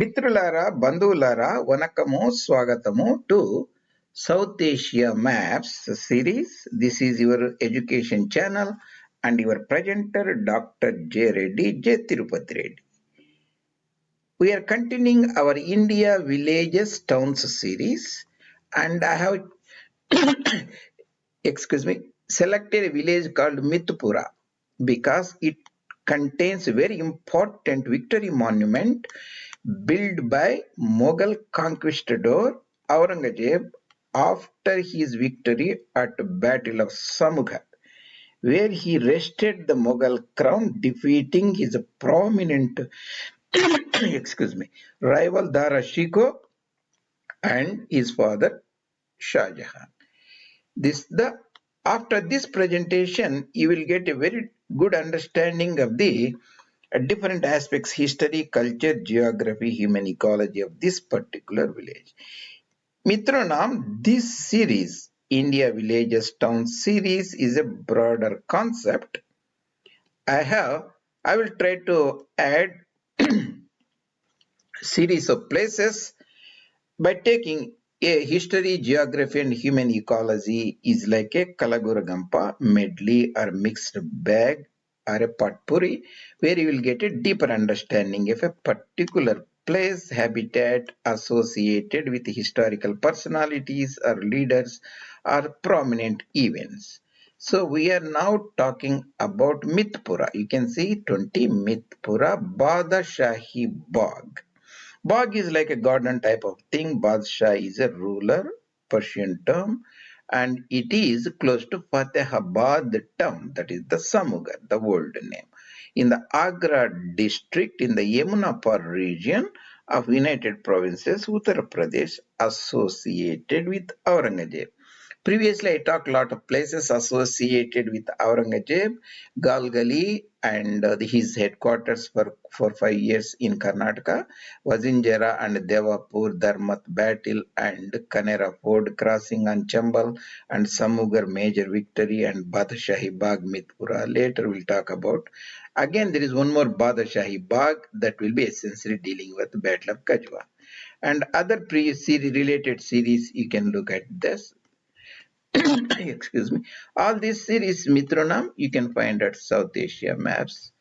మిత్రులారా, బంధువులారా, వనకము, స్వాగతము to South Asia Maps series. This is your education channel and your presenter Dr. J. Reddy, J. Tirupati Reddy. We are continuing our India Villages Towns series and I have selected a village called Mithpura because it contains a very important victory monument built by Mughal conquistador Aurangzeb after his victory at Battle of Samugarh, where he wrested the Mughal crown, defeating his prominent rival Dara Shikoh and his father Shah Jahan. After this presentation, you will get a very good understanding of the different aspects, history, culture, geography, human ecology of this particular village. Mitronam, this series, India Villages Town series, is a broader concept. I will try to add series of places by taking a history, geography, and human ecology is like a Kalaguragampa, medley or mixed bag or a potpourri, where you will get a deeper understanding of a particular place, habitat associated with historical personalities or leaders or prominent events. So we are now talking about Mithpura. You can see 20 Mithpura Badsahi Bagh. Bagh is like a garden type of thing. Badshah is a ruler, Persian term, and it is close to Fatehabad town, that is the Samugarh, the old name. In the Agra district, in the Yanapar region of United Provinces, Uttar Pradesh, associated with Aurangzeb. Previously, I talked a lot of places associated with Aurangzeb, Galgali, and his headquarters for 5 years in Karnataka, Vazinjara and Devapur, Dharmat battle, and Kanera Ford crossing on Chambal, and Samugarh major victory, and Badsahi Bagh Mithpura. Later, we'll talk about. Again, there is one more Badsahi Bagh that will be essentially dealing with the Battle of Khajwa. And other related series, you can look at this. All these series Mitronam you can find at South Asia Maps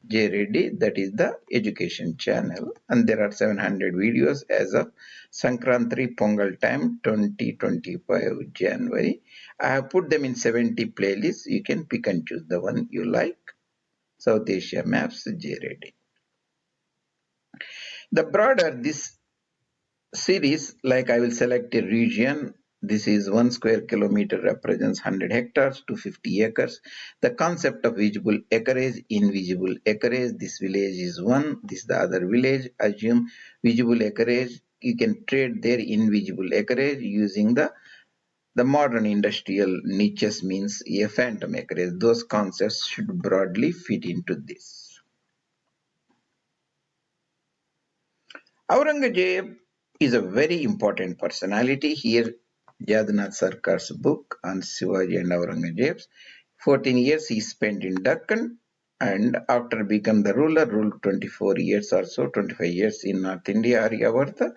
J. Reddy, that is the education channel, and there are 700 videos as of Sankrantri Pongal time 2025 January. I have put them in 70 playlists. You can pick and choose the one you like. South Asia Maps J. Reddy. The broader this series, like I will select a region. This is 1 square kilometer represents 100 hectares to 50 acres. The concept of visible acreage, invisible acreage. This village is one, this is the other village. Assume visible acreage. You can trade their invisible acreage using the modern industrial niches means a phantom acreage. Those concepts should broadly fit into this. Aurangzeb is a very important personality. Here, Jadnath Sarkar's book on Shivaji and Aurangzeb. 14 years he spent in Deccan, and after becoming the ruler, ruled 24 years or so, 25 years in North India, Aryavarta,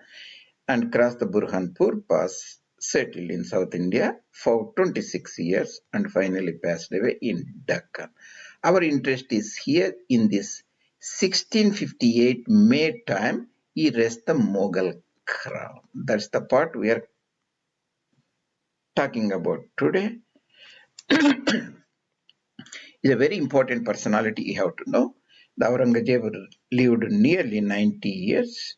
and crossed the Burhanpur Pass, settled in South India for 26 years, and finally passed away in Deccan. Our interest is here in this 1658 May time, he raised the Mughal crown. That's the part we are talking about today. Is a very important personality you have to know. The Aurangzeb lived nearly 90 years,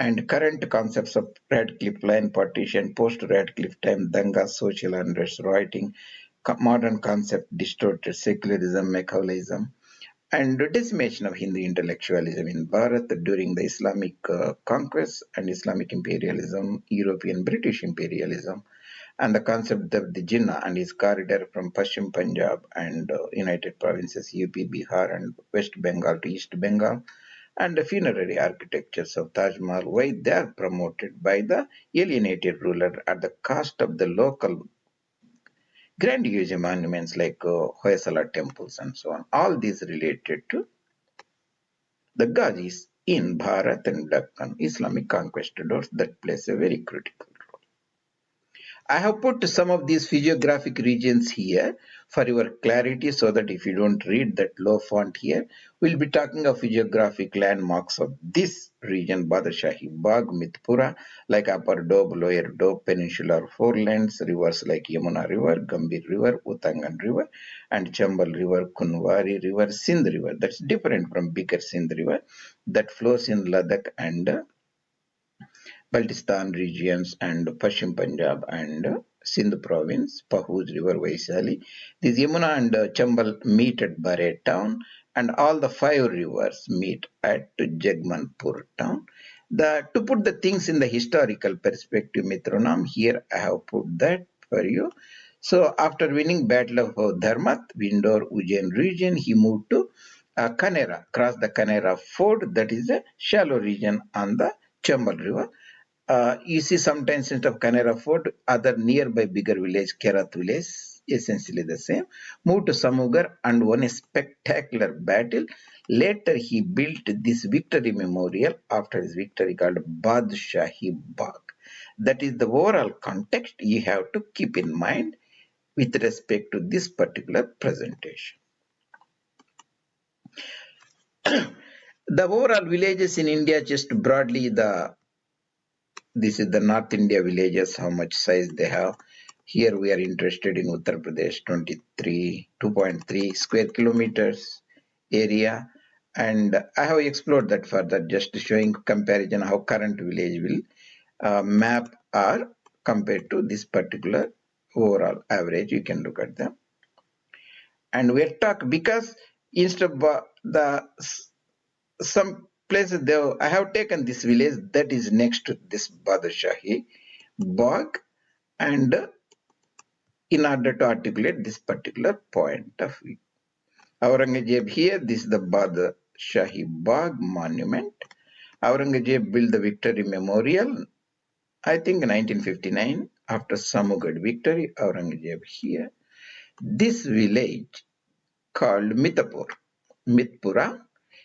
and current concepts of Radcliffe line partition, post-Radcliffe time, Danga, social unrest, rioting, modern concept, distorted secularism, Machiavellism, and decimation of Hindu intellectualism in Bharat during the Islamic conquest and Islamic imperialism, European British imperialism, and the concept of the Jinnah and his corridor from Pashchim Punjab and United Provinces, UP, Bihar, and West Bengal to East Bengal, and the funerary architectures of Taj Mahal, why they are promoted by the alienated ruler at the cost of the local grandiose monuments like Hoysala temples and so on. All these related to the Ghazis in Bharat and Deccan, Islamic conquistadors that plays a very critical role. I have put some of these physiographic regions here for your clarity so that if you don't read that low font here, we'll be talking of physiographic landmarks of this region, Badsahi Bagh, Mithpura, like Upper Doab, Lower Doab, Peninsular Forelands, rivers like Yamuna River, Gambhir River, Utangan River, and Chambal River, Kunwari River, Sindh River. That's different from bigger Sindh River that flows in Ladakh and Baltistan regions and Pashchim Punjab and Sindh province, Pahuz River, Vaishali. These Yamuna and Chambal meet at Bare town, and all the five rivers meet at Jagmanpur town. To put the things in the historical perspective, Mitronam, here I have put that for you. So after winning Battle of Dharmat, Vindor, Ujjain region, he moved to Kanera, crossed the Kanera ford, that is a shallow region on the Chambal River. You see sometimes instead of Kanera Fort, other nearby bigger village, Kerath village, essentially the same, moved to Samugarh and won a spectacular battle. Later, he built this victory memorial after his victory called Badsahi Bagh. That is the overall context you have to keep in mind with respect to this particular presentation. The overall villages in India, just broadly, this is the North India villages, how much size they have. Here we are interested in Uttar Pradesh, 2.3 square kilometers area. And I have explored that further, just showing comparison how current village will map are compared to this particular overall average. You can look at them. And we're talking because instead of some places there, I have taken this village that is next to this Badsahi Bagh, and in order to articulate this particular point of view. Aurangzeb here, this is the Badsahi Bagh monument. Aurangzeb built the victory memorial, I think 1959, after Samugarh victory. Aurangzeb here. This village called Mithpura,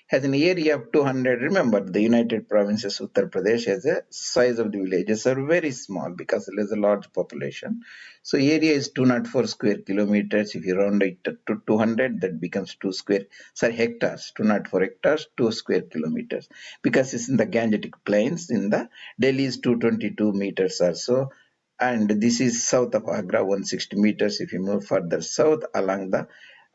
has an area of 200. Remember, the United Provinces Uttar Pradesh has a size of the villages are very small because there's a large population. So area is 204 square kilometers. If you round it to 200, that becomes hectares. 204 hectares, 2 square kilometers. Because it's in the Gangetic Plains. In the Delhi is 222 meters or so. And this is south of Agra, 160 meters. If you move further south along the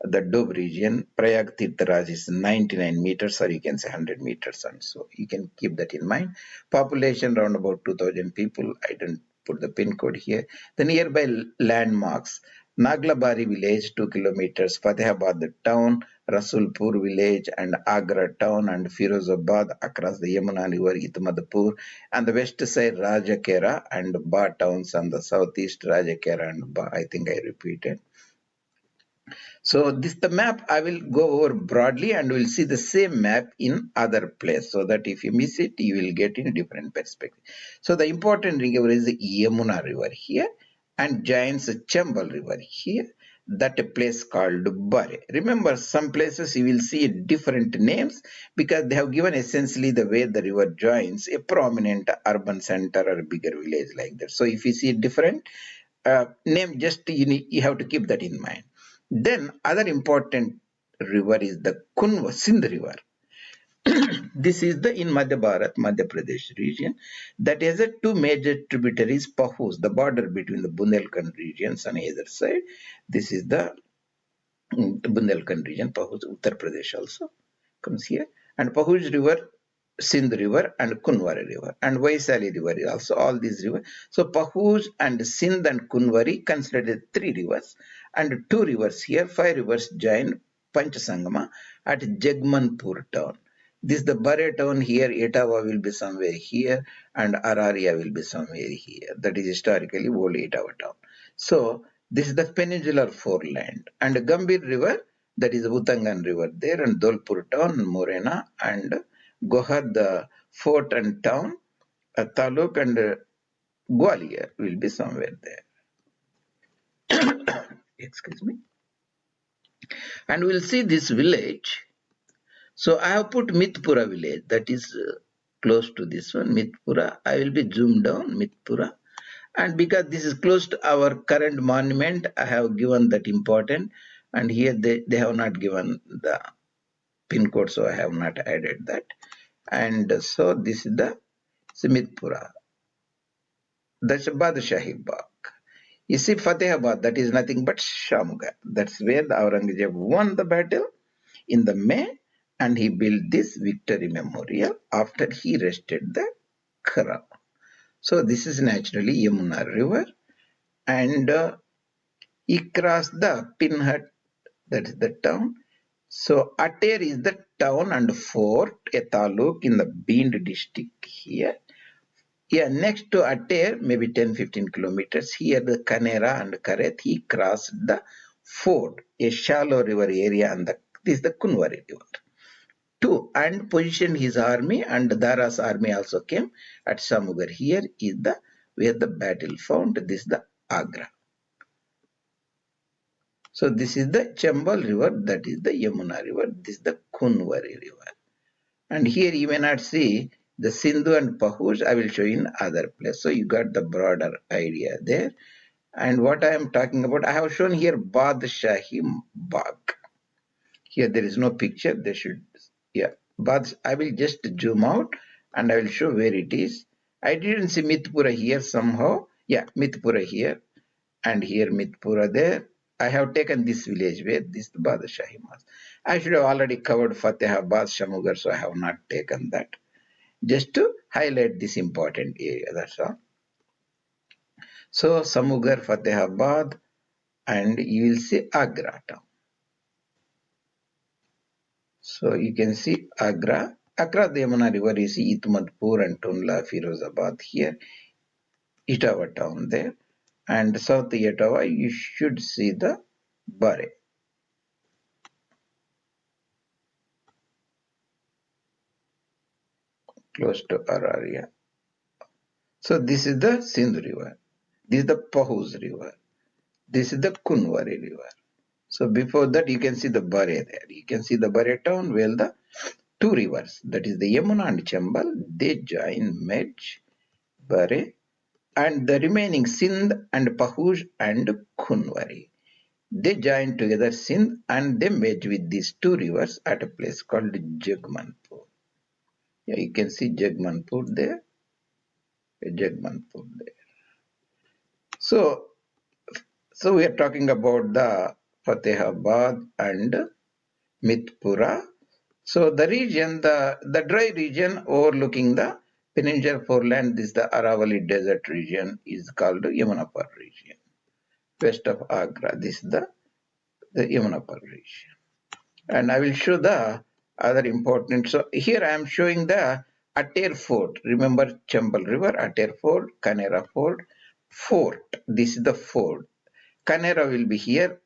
Doab region, Prayag Tirtharaj is 99 meters, or you can say 100 meters, and so you can keep that in mind. Population around about 2,000 people. I don't put the pin code here. The nearby landmarks: Naglabari village, 2 kilometers, Fatehabad town, Rasulpur village, and Agra town, and Firozabad across the Yamuna River, EtmadPur, and the west side Rajakera and Ba towns, on the southeast Rajakera and Ba. I think I repeated. So this the map I will go over broadly, and we'll see the same map in other place, so that if you miss it, you will get in different perspective. So the important river is the Yamuna River here and joins the Chambal River here. That a place called Bare. Remember, some places you will see different names because they have given essentially the way the river joins a prominent urban center or a bigger village like that. So if you see different name, just you have to keep that in mind. Then other important river is the Sindh River. This is the in Madhya Bharat, Madhya Pradesh region, that has a two major tributaries, Pahuz, the border between the Bundelkhand regions on either side. This is the Bundelkhand region, Pahuz, Uttar Pradesh also comes here. And Pahuz River, Sindh River, and Kunwari River, and Vaishali River is also all these rivers. So Pahuz and Sindh and Kunwari considered three rivers, and two rivers here, five rivers join Panch Sangama at Jagmanpur town. This the Bare town here, Etawah will be somewhere here, and Araria will be somewhere here. That is historically old Etawah town. So this is the peninsular foreland, and Gambhir River, that is Utangan River there, and Dolpur town, Morena, and Gohad, the fort and town, Taluk, and Gwalior will be somewhere there. Excuse me. And we'll see this village. So I have put Mithpura village, that is close to this one, Mithpura. I will be zoomed down, Mithpura. And because this is close to our current monument, I have given that important. And here they have not given the pin code, so I have not added that. And so this is the Mithpura. That's Badsahi Bagh. You see, Fatehabad, that is nothing but Samugarh. That's where the Aurangzeb won the battle in the May, and he built this victory memorial after he rested the crown. So this is naturally Yamuna river, and he crossed the Pinhat, that is the town. So Ater is the town and fort, a taluk in the Bhind district here. Yeah, next to Ater, maybe 10-15 kilometers, here the Kanera and Karet, he crossed the ford, a shallow river area, and this is the Kunwari river. Two, and positioned his army, and Dara's army also came at Samugarh. Here is the where the battle found. This is the Agra. So this is the Chambal river, that is the Yamuna river, this is the Kunwari river. And here you may not see the Sindhu and Pahuj. I will show you in other place. So you got the broader idea there. And what I am talking about, I have shown here Badsahi Bagh. Here there is no picture. They should, yeah. But I will just zoom out and I will show where it is. I didn't see Mithpura here somehow. Yeah, Mithpura here and here Mithpura there. I have taken this village where this Badsahi Bagh. I should have already covered Fatehabad, Samugarh, so I have not taken that. Just to highlight this important area, that's all. So Samugarh, Fatehabad, and you will see Agra town. So you can see Agra. Across the Yamuna river, you see EtmadPur and Tunla, Firozabad here. Etawah town there. And south Etawah, you should see the Bare. Close to Araria. So this is the Sindh river. This is the Pahuz river. This is the Kunwari river. So before that, you can see the Bare there. You can see the Bare town where the two rivers, that is the Yamuna and Chambal, they join, merge, Bare, and the remaining Sindh and Pahuj and Kunwari. They join together Sindh and they merge with these two rivers at a place called Jagmanpur. Yeah, you can see Jagmanpur there. Jagmanpur there. So we are talking about the Fatehabad and Mithpura. So the region, the dry region overlooking the peninsular foreland, this is the Aravalli desert region, is called Yanapar region. West of Agra, this is the Yanapar region. And I will show the other important. So here I am showing the Ater Fort. Remember Chambal River, Ater Fort, Kanera Fort. Fort, this is the fort. Kanera will be here.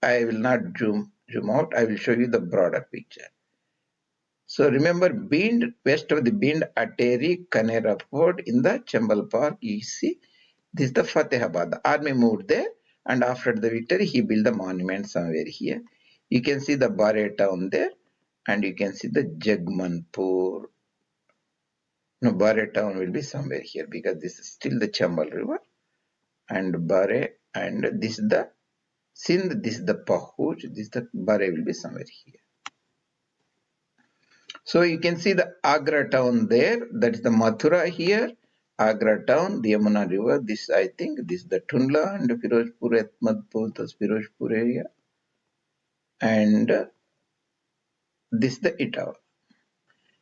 I will not zoom out. I will show you the broader picture. So remember Bhind, west of the Bhind, Ateri, Kanera Fort in the Chambal Park. You see, this is the Fatehabad. The army moved there, and after the victory, he built the monument somewhere here. You can see the Bare town there, and you can see the Jagmanpur. No, Bare town will be somewhere here because this is still the Chambal River, and Bare, and this is the Sindh, this is the Pahuj, this is the Bare will be somewhere here. So you can see the Agra town there, that is the Mathura here, Agra town, the Yamuna river, this I think, this is the Tunla and Firozpur, EtmadPur, the Firozpur area, and this is the Etawah.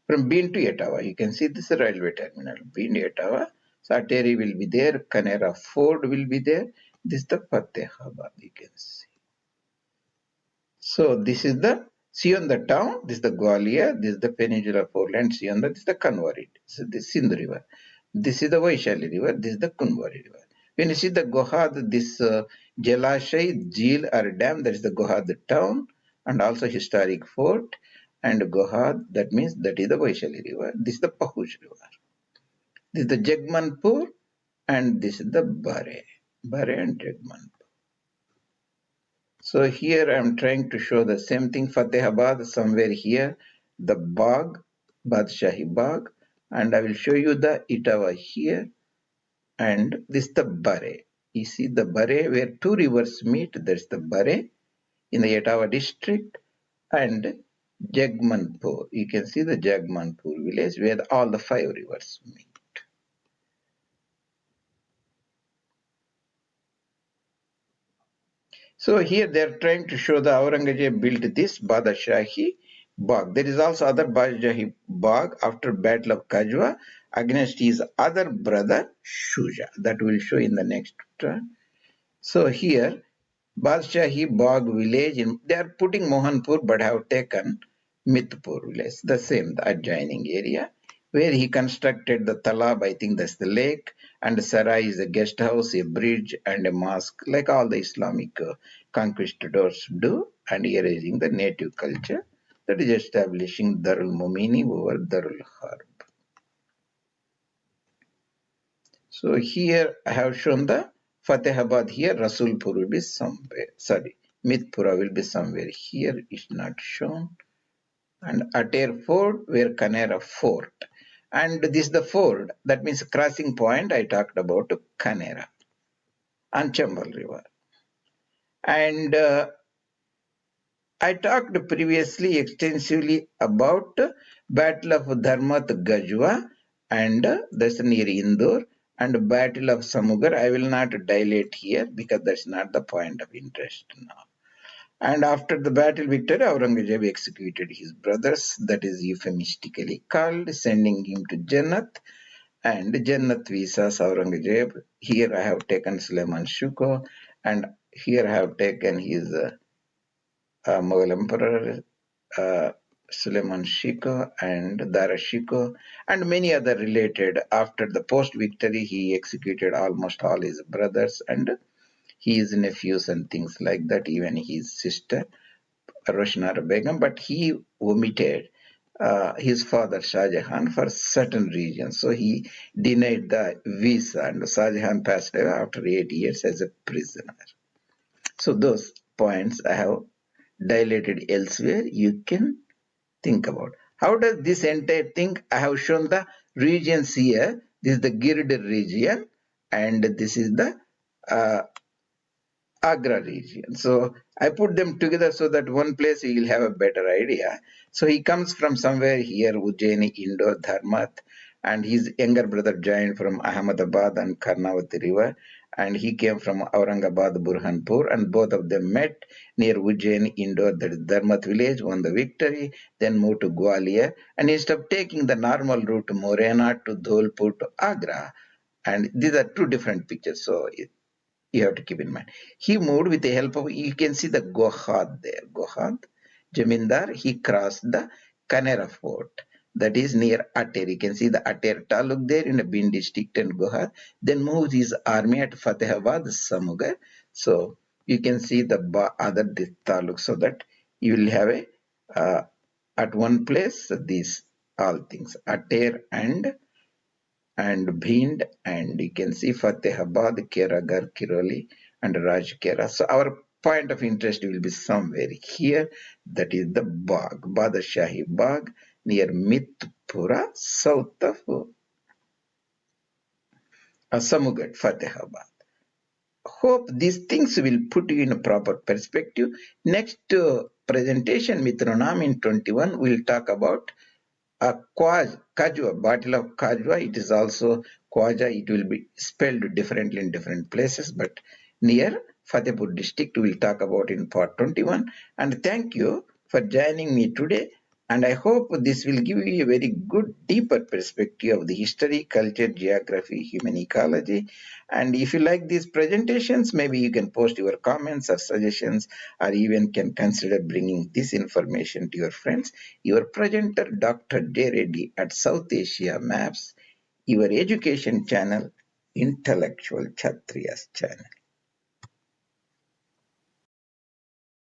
From Bhind to Etawah, you can see this is the railway terminal, Bhind Etawah. Sateri will be there, Kanera Ford will be there, this is the Fatehabad, you can see. So this is the Sionda town, this is the Gwalior, this is the peninsular foreland, Sionda, this is the Kanwari, this is the Sindh river, this is the Vaishali river, this is the Kunwari river. When you see the Gohad, this Jalashai, Jeel or dam, that is the Gohad town and also historic fort, and Gohad, that means that is the Vaishali river, this is the Pahuj river, this is the Jagmanpur, and this is the Bare and Jagmanpur. So here I am trying to show the same thing. Fatehabad, somewhere here, the Bagh, Badsahi Bagh, and I will show you the Etawah here, and this the Bare. You see the Bare where two rivers meet, that's the Bare in the Etawah district, and Jagmanpur. You can see the Jagmanpur village where all the five rivers meet. So here they are trying to show the Aurangzeb built this Badsahi Bagh. There is also other Badsahi Bagh after Battle of Khajwa against his other brother Shuja. That will show in the next turn. So here Badsahi Bagh village, they are putting Mohanpur but have taken Mithpur village, the same, the adjoining area, where he constructed the talab, I think that's the lake, and the sarai is a guest house, a bridge, and a mosque, like all the Islamic conquistadors do, and erasing the native culture, that is establishing Darul Mumini over Darul Harb. So here I have shown the Fatehabad here, Rasulpur will be somewhere, sorry, Mithpura will be somewhere here, is not shown. And Ater Ford, where Kanera Fort. And this is the ford, that means crossing point I talked about Kanera on Chambal River. And I talked previously extensively about Battle of Dharmat Khajwa, and that's near Indore, and Battle of Samugarh. I will not dilate here because that's not the point of interest now. And after the battle victory, Aurangzeb executed his brothers, that is euphemistically called, sending him to Jannat. And Jannat visas Aurangzeb. Here I have taken Suleiman Shuko, and here I have taken his Mughal Emperor Suleiman Shiko and Dara Shiko, and many other related. After the post-victory, he executed almost all his brothers and his nephews and things like that, even his sister Roshanar Begum, but he omitted his father Shah Jahan for certain regions. So he denied the visa, and Shah Jahan passed away after 8 years as a prisoner. So those points I have dilated elsewhere. You can think about. How does this entire thing? I have shown the regions here. This is the Gird region, and this is the Agra region. So I put them together so that one place you will have a better idea. So he comes from somewhere here, Ujjaini, Indore, Dharmat, and his younger brother joined from Ahmedabad and Karnavati river, and he came from Aurangabad, Burhanpur, and both of them met near Ujjain, Indore, that is Dharmat village, won the victory, then moved to Gwalior, and instead of taking the normal route to Morena to Dholpur to Agra, and these are two different pictures. So you have to keep in mind. He moved with the help of, you can see the Gohad there. Gohad, Jamindar, he crossed the Kanera fort. That is near Ater. You can see the Ater Taluk there in the Bin district and Gohad. Then moved his army at Fatehabad, Samugarh. So you can see the other Taluk, so that you will have a, at one place, these all things, Ater and Bhind, and you can see Fatehabad, Khergarh, Kiroli, and Rajkera. So our point of interest will be somewhere here. That is the Bagh, Badsahi Bagh, near Mithpura, south of Samugarh, Fatehabad. Hope these things will put you in a proper perspective. Next presentation, Mitronam in 21, we'll talk about Khajwa, Battle of Khajwa. It is also Khwaja. It will be spelled differently in different places, but near Fatehpur district we will talk about in part 21. And thank you for joining me today. And I hope this will give you a very good, deeper perspective of the history, culture, geography, human ecology. And if you like these presentations, maybe you can post your comments or suggestions, or even can consider bringing this information to your friends. Your presenter, Dr. J. Reddy at South Asia Maps, your education channel, Intellectual Kshatriyas channel.